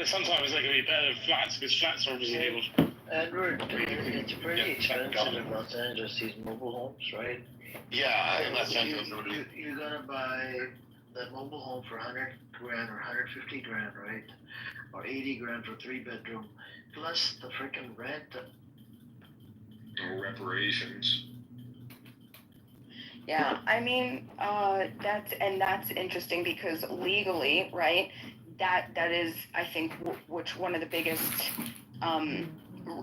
Sometimes they can be better than flats, because flats are obviously able. Edward, it's pretty expensive in Los Angeles, these mobile homes, right? Yeah, in Los Angeles. You're gonna buy that mobile home for $100,000 or $150,000, right? Or $80,000 for 3-bedroom, plus the freaking rent. Reparations. Yeah, I mean, that's interesting because legally, right? That is, I think, which one of the biggest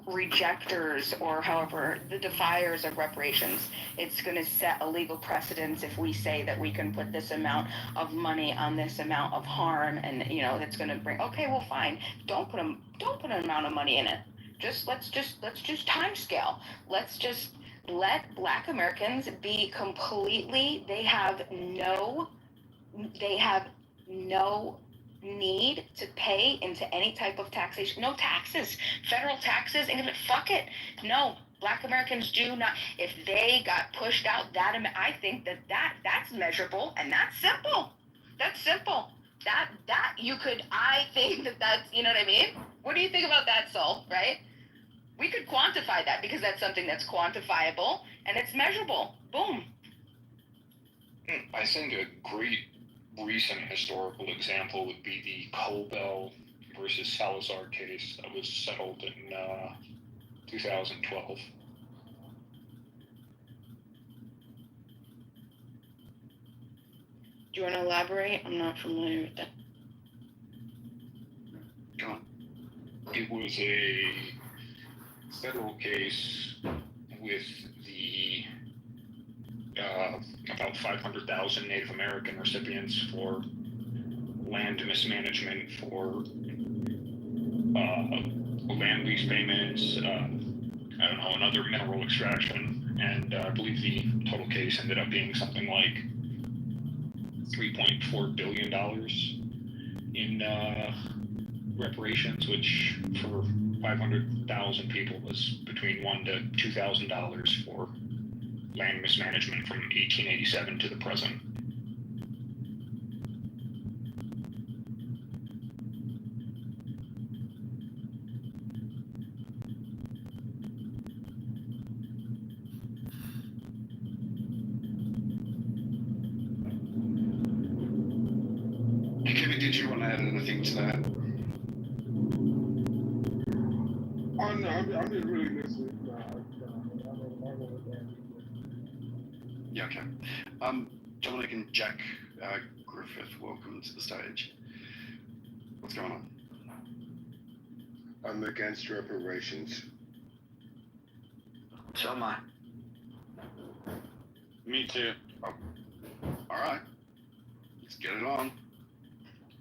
rejectors, or however, the defiers of reparations. It's going to set a legal precedence if we say that we can put this amount of money on this amount of harm, and that's going to bring. Okay, well, fine. Don't put an amount of money in it. Let's just time scale. Let's just let Black Americans be completely. They have no need to pay into any type of taxation. No taxes. Federal taxes. And fuck it. No. Black Americans do not. If they got pushed out that amount, I think that's measurable and that's simple. That's simple. That you could. I think that's. You know what I mean? What do you think about that, Sol? Right? We could quantify that because that's something that's quantifiable and it's measurable. Boom. I think a great recent historical example would be the Colbell versus Salazar case that was settled in 2012. Do you want to elaborate? I'm not familiar with that. Go on. It was a federal case with the about 500,000 Native American recipients for land mismanagement, for land lease payments, another mineral extraction, and I believe the total case ended up being something like $3.4 billion in reparations, which for 500,000 people was between $1,000 to $2,000 for land mismanagement from 1887 to the present. Kevin, did you want to add anything to that? Oh no, I'm just really listening. Yeah, okay. Dominic and Jack Griffith, welcome to the stage. What's going on? I'm against reparations. So am I. Me too. Oh. All right. Let's get it on.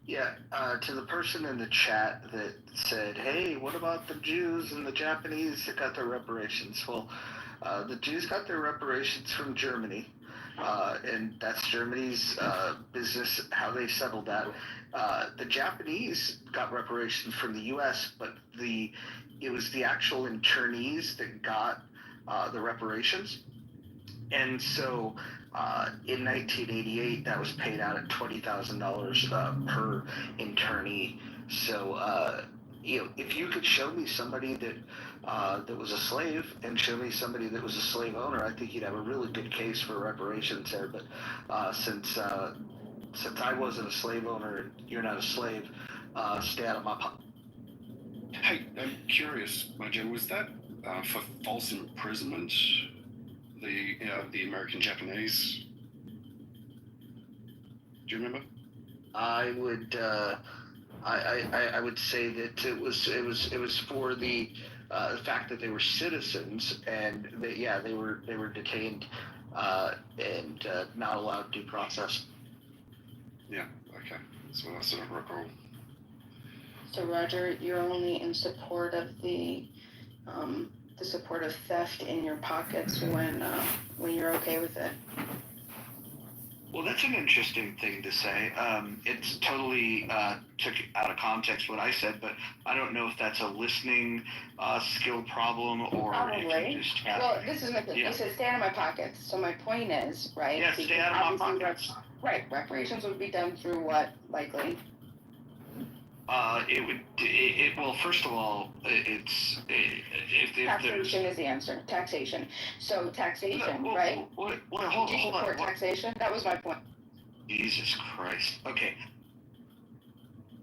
Yeah, to the person in the chat that said, hey, what about the Jews and the Japanese that got their reparations? Well, the Jews got their reparations from Germany, and that's Germany's business, how they settled that. The Japanese got reparations from the U.S., but it was the actual internees that got the reparations. And so in 1988, that was paid out at $20,000 per internee. So, if you could show me somebody that was a slave and show me somebody that was a slave owner, I think you'd have a really good case for reparations there. But since I wasn't a slave owner and you're not a slave, stay out of my pocket. Hey, I'm curious, Mojo, was that for false imprisonment? The American Japanese. Do you remember? I would I would say that it was for the fact that they were citizens and they were detained and not allowed due process. Yeah. Okay. So that's sort of recall. So Roger, you're only in support of the support of theft in your pockets when you're okay with it. Well, that's an interesting thing to say. It's totally took out of context what I said, but I don't know if that's a listening skill problem or Probably. if you just have. Well, this is my thing. Yeah. You said stay out of my pockets. So my point is, right? Yeah, stay out of my pockets. Right. Reparations would be done through what, likely? Well, first of all, if taxation is the answer. Taxation. So taxation, well, right? Hold Do you support taxation? That was my point. Jesus Christ. Okay.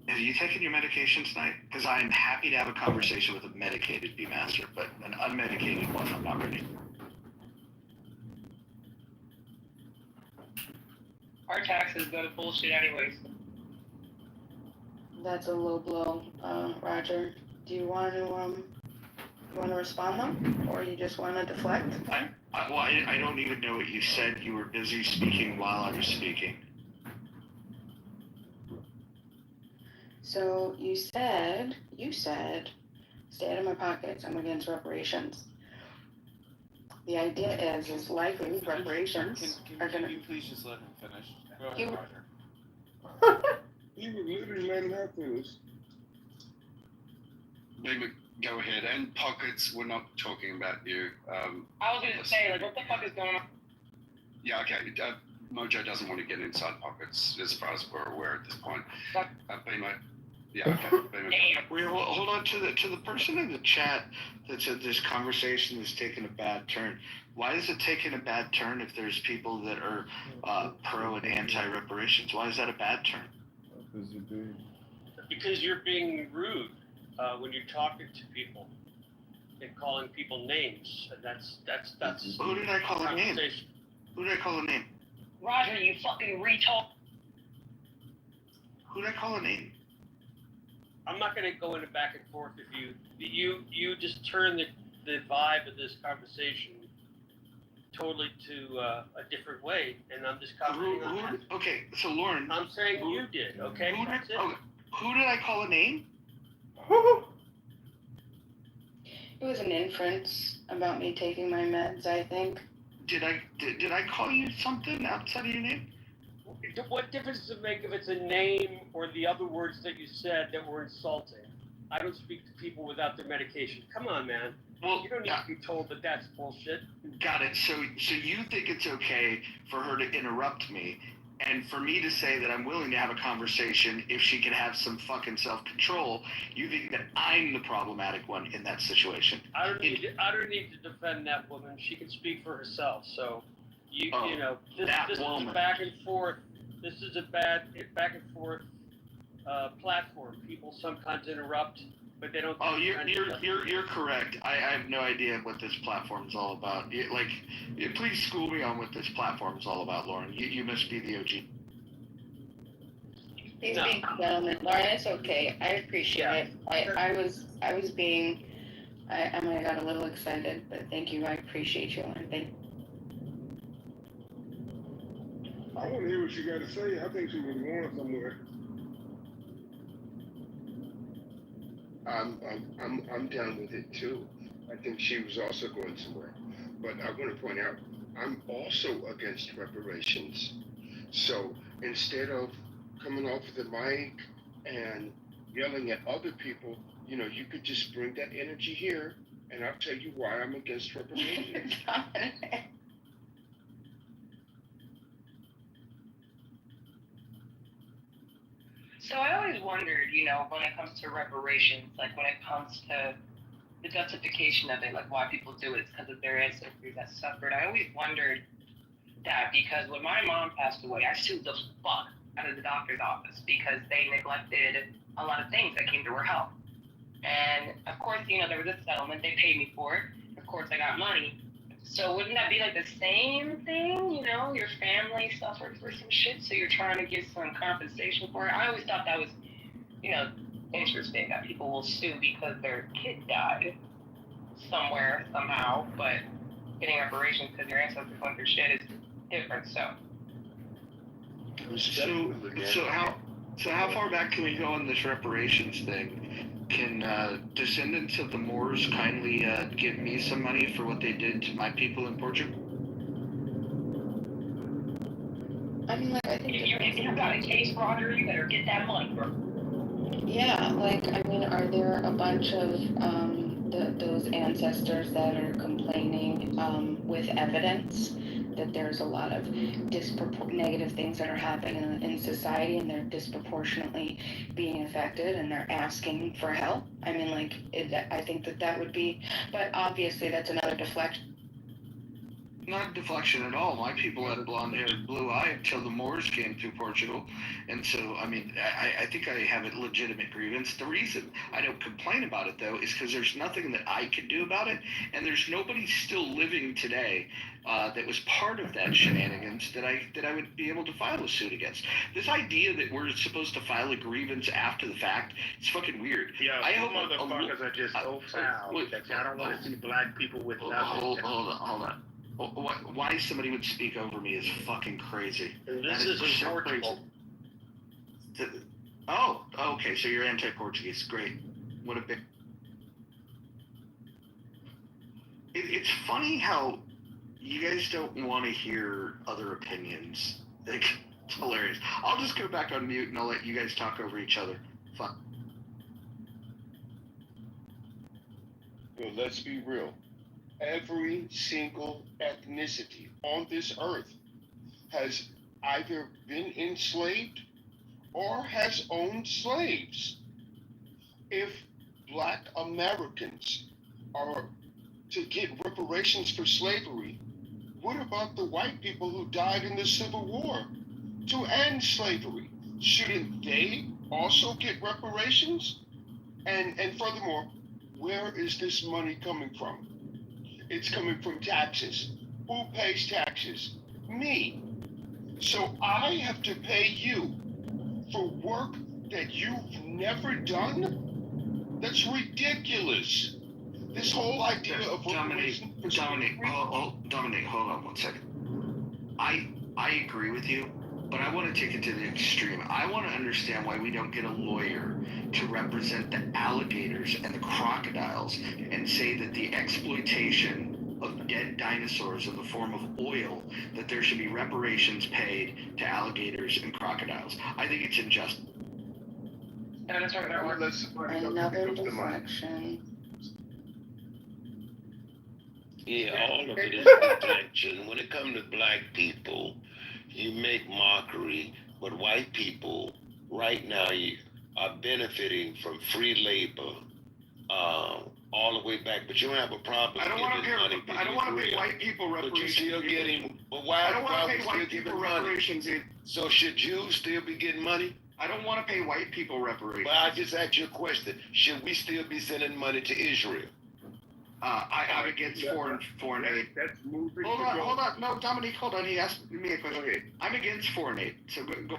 Have you taken your medication tonight? Because I'm happy to have a conversation with a medicated B-Master, but an unmedicated one, I'm not ready. our taxes go to bullshit anyways. That's a low blow, Roger. Do you want to respond though, or you just want to deflect? I don't even know what you said. You were busy speaking while I was speaking. So you said, stay out of my pockets. I'm against reparations. The idea is likely reparations are gonna. Can you please just let him finish? Go ahead, You- Roger. He was literally letting her finish. Maybe go ahead. And pockets, we're not talking about you. I was gonna say, like, what the fuck is going on? Yeah, okay. Mojo doesn't want to get inside pockets, as far as we're aware at this point. Beamer, yeah, okay. Beamer. Wait, hold on to the person in the chat that said this conversation is taking a bad turn. Why is it taking a bad turn if there's people that are pro and anti reparations? Why is that a bad turn? Because you're being rude when you're talking to people and calling people names. And that's. Who did I call a name? Who did I call a name? Roger, you fucking retard. Who did I call a name? I'm not going to go into back and forth with you. You just turn the vibe of this conversation totally to a different way, and I'm just commenting on that. Okay, so Lauren. I'm saying you did, okay? That's it. Who did I call a name? It was an inference about me taking my meds, I think. Did I call you something outside of your name? What difference does it make if it's a name or the other words that you said that were insulting? I don't speak to people without their medication. Come on, man. Well, you don't need to be told that that's bullshit. Got it. So you think it's okay for her to interrupt me, and for me to say that I'm willing to have a conversation if she can have some fucking self-control? You think that I'm the problematic one in that situation? I don't need to defend that woman. She can speak for herself. So, you know, this is a back and forth. This is a back and forth platform. People sometimes interrupt, but they don't. Oh, you're correct. I have no idea what this platform is all about. Please school me on what this platform is all about, Lauren. You must be the OG. He's being gentleman. Lauren, it's okay. I appreciate it. I was being. I might have got a little excited, but thank you. I appreciate you, Lauren. I want to hear what she got to say. I think she was going somewhere. I'm down with it too. I think she was also going somewhere. But I want to point out, I'm also against reparations. So instead of coming off the mic and yelling at other people, you could just bring that energy here, and I'll tell you why I'm against reparations. So I always wondered, when it comes to reparations, like when it comes to the justification of it, like why people do it, it's because of their ancestors that suffered. I always wondered that because when my mom passed away, I sued the fuck out of the doctor's office because they neglected a lot of things that came to her health. And of course, there was a settlement, they paid me for it. Of course, I got money. So wouldn't that be like the same thing? Your family suffered for some shit, so you're trying to get some compensation for it. I always thought that was, interesting that people will sue because their kid died somewhere, somehow, but getting reparations because your ancestors went through shit is different, so. So how far back can we go on this reparations thing? Can descendants of the Moors kindly give me some money for what they did to my people in Portugal? I mean, I think if you got a case, Roger, you better get that money, bro. Yeah, are there a bunch of those ancestors that are complaining with evidence that there's a lot of negative things that are happening in society, and they're disproportionately being affected, and they're asking for help? I think that would be, but obviously that's another deflection. Not a deflection at all. My people had blonde hair and blue eye until the Moors came through Portugal. And so, I mean, I think I have a legitimate grievance. The reason I don't complain about it, though, is because there's nothing that I can do about it. And there's nobody still living today that was part of that shenanigans that I would be able to file a suit against. This idea that we're supposed to file a grievance after the fact, it's fucking weird. Yeah, I you hope motherfuckers are just so foul that y'all don't want to see black people with nothing. Hold on. Why somebody would speak over me is fucking crazy. This is in Portugal. Oh, okay, so you're anti-Portuguese. Great. What a big... It's funny how you guys don't want to hear other opinions. Like, it's hilarious. I'll just go back on mute and I'll let you guys talk over each other. Fun. Well, let's be real. Every single ethnicity on this earth has either been enslaved or has owned slaves. If black Americans are to get reparations for slavery, what about the white people who died in the Civil War to end slavery? Shouldn't they also get reparations? And furthermore, where is this money coming from? It's coming from taxes. Who pays taxes? Me. So I have to pay you for work that you've never done? That's ridiculous. This whole idea of Dominic, hold on one second. I agree with you, but I want to take it to the extreme. I want to understand why we don't get a lawyer to represent the alligators and the crocodiles and say that the exploitation of dead dinosaurs in the form of oil, that there should be reparations paid to alligators and crocodiles. I think it's unjust. And it's Another deflection. Yeah, all of it is reflection. When it comes to black people, you make mockery, but white people right now are benefiting from free labor all the way back. But you don't have a problem. I don't want to pay white people reparations. But you still getting. But why? I don't want to pay white people reparations. So should Jews still be getting money? I don't want to pay white people reparations. Well, I just asked you a question. Should we still be sending money to Israel? I'm against foreign aid. That's moving. Hold on. No, Dominique, hold on. He asked me a question. Okay. I'm against foreign aid. So go.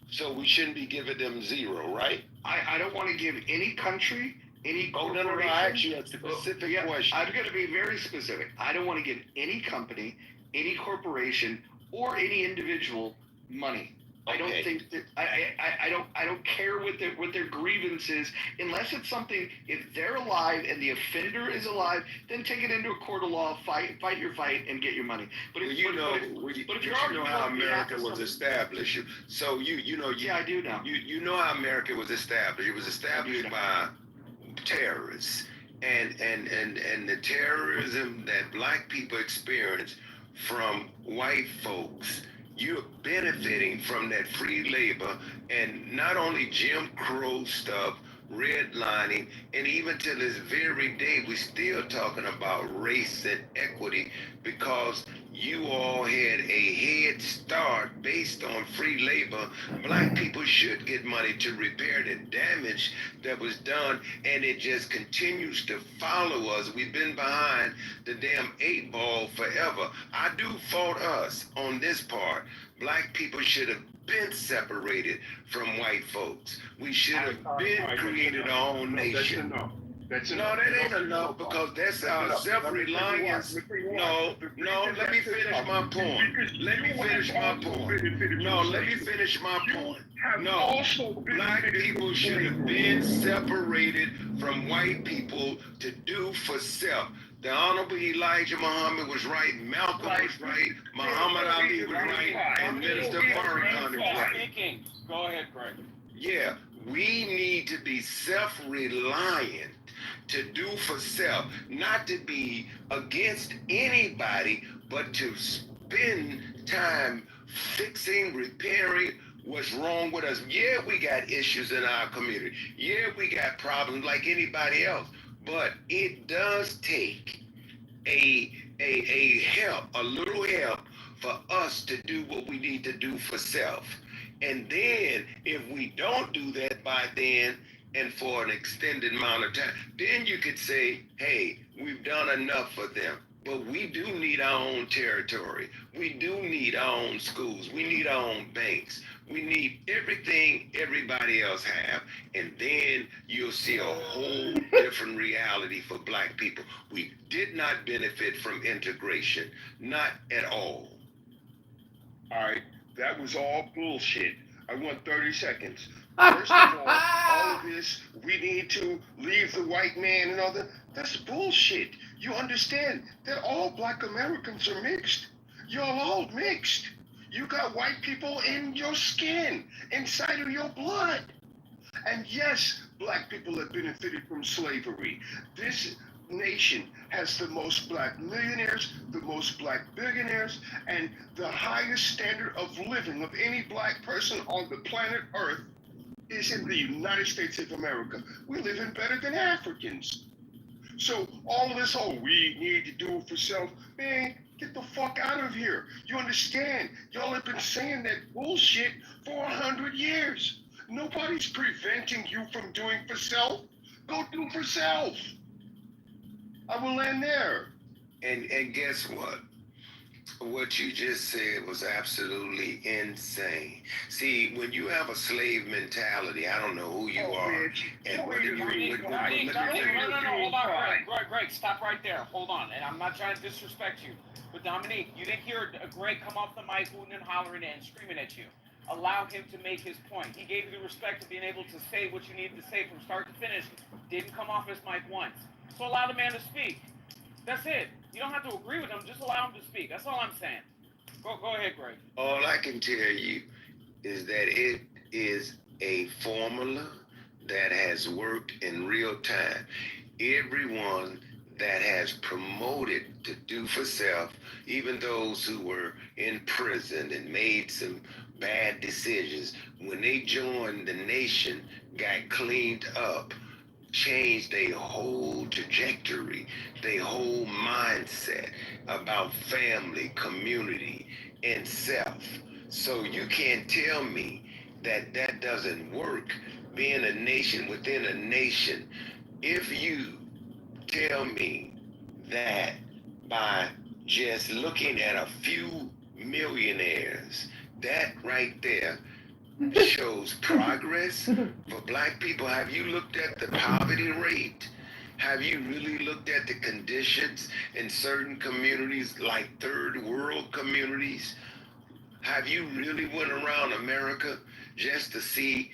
So we shouldn't be giving them zero, right? I don't want to give any country, any corporation. No, I asked you a specific question. I'm going to be very specific. I don't want to give any company, any corporation, or any individual money. I don't think that I don't care what their grievance is unless it's something. If they're alive and the offender is alive, then take it into a court of law, fight your fight, and get your money. But if you know how America was established. So you know. Yeah, I do now. You know how America was established. It was established by terrorists, and the terrorism that black people experience from white folks. You're benefiting from that free labor, and not only Jim Crow stuff, redlining, and even to this very day, we're still talking about race and equity because you all had a head start based on free labor. Black people should get money to repair the damage that was done, and it just continues to follow us. We've been behind the damn 8 ball forever. I do fault us on this part. Black people should have been separated from white folks. We should have been created our own nation. That's enough. No, that ain't enough because that's our self-reliance. No, let me finish my point. Let me finish my point. No, let me finish my point. No, black people should have been separated from white people to do for self. The Honorable Elijah Muhammad was right, Malcolm was right, Muhammad Ali was right, and Minister Farrakhan was right. Go ahead, Greg. Yeah, we need to be self-reliant to do for self, not to be against anybody, but to spend time fixing, repairing what's wrong with us. Yeah, we got issues in our community. Yeah, we got problems like anybody else. But it does take a help, a little help for us to do what we need to do for self. And then if we don't do that by then and for an extended amount of time, then you could say, hey, we've done enough for them. But we do need our own territory. We do need our own schools. We need our own banks. We need everything everybody else have. And then you'll see a whole different reality for black people. We did not benefit from integration, not at all. All right, that was all bullshit. I want 30 seconds. First of all of this, we need to leave the white man and all that. That's bullshit. You understand that all black Americans are mixed. You're all mixed. You got white people in your skin, inside of your blood. And yes, black people have benefited from slavery. This nation has the most black millionaires, the most black billionaires, and the highest standard of living of any black person on the planet Earth is in the United States of America. We're living better than Africans. So all of this, we need to do it for self, man, get the fuck out of here. You understand? Y'all have been saying that bullshit for 100 years. Nobody's preventing you from doing for self. Go do for self. I will end there. And guess what? What you just said was absolutely insane. See, when you have a slave mentality, I don't know who you are, and what do you? No, hold on, Greg, stop right there. Hold on, and I'm not trying to disrespect you, but Dominique, you didn't hear Greg come off the mic, hooting and hollering and screaming at you. Allow him to make his point. He gave you the respect of being able to say what you needed to say from start to finish. Didn't come off his mic once. So allow the man to speak. That's it. You don't have to agree with him. Just allow him to speak. That's all I'm saying. Go ahead, Greg. All I can tell you is that it is a formula that has worked in real time. Everyone that has promoted to do for self, even those who were in prison and made some bad decisions, when they joined the nation, got cleaned up, changed their whole trajectory, their whole mindset about family, community, and self. So you can't tell me that that doesn't work, being a nation within a nation. If you tell me that by just looking at a few millionaires, that right there shows progress for black people. Have you looked at the poverty rate? Have you really looked at the conditions in certain communities, like third world communities? Have you really went around America just to see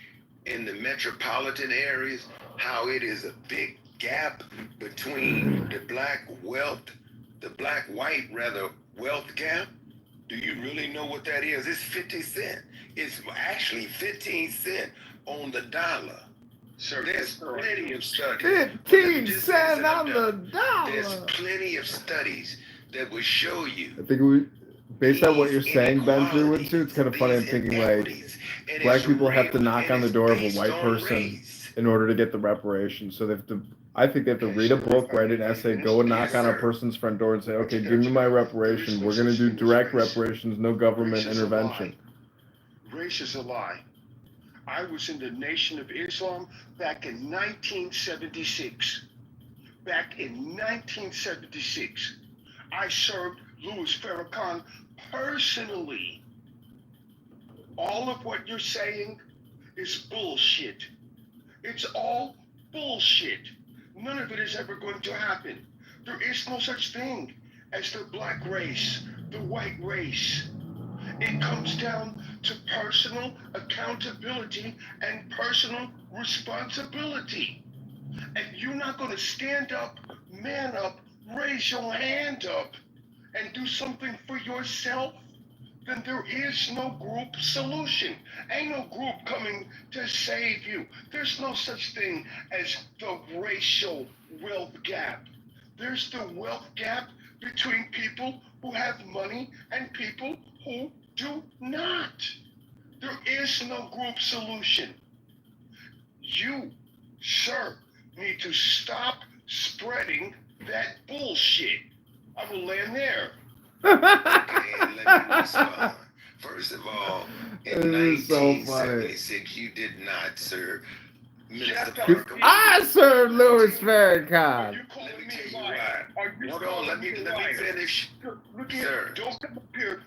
in the metropolitan areas how it is a big gap between the black white wealth gap? Do you really know what that is? It's 50 cents. It's actually 15 cents on the dollar. So there's plenty of studies. 15 cents on the dollar. There's plenty of studies that will show you. I think based on what you're saying, Ben, through it too, it's kind of funny. I'm thinking like black people have to knock on the door of a white person in order to get the reparations. So they have to. I think they have to read a book, write an essay, go and knock on a person's front door and say, okay, give me my reparation. We're going to do direct reparations, no government intervention. Race is a lie. I was in the Nation of Islam back in 1976. Back in 1976, I served Louis Farrakhan personally. All of what you're saying is bullshit. It's all bullshit. None of it is ever going to happen. There is no such thing as the black race, the white race. It comes down to personal accountability and personal responsibility. And you're not going to stand up, man up, raise your hand up, and do something for yourself, then there is no group solution. Ain't no group coming to save you. There's no such thing as the racial wealth gap. There's the wealth gap between people who have money and people who do not. There is no group solution. You, sir, need to stop spreading that bullshit. I will land there. Okay, let me respond. First of all, in This is so funny. 1976, you did not, sir. Minister Shut up. Parker. I served Louis Farrakhan. Let me tell you why. Hold on, let me finish. Look here, Sir. don't come up here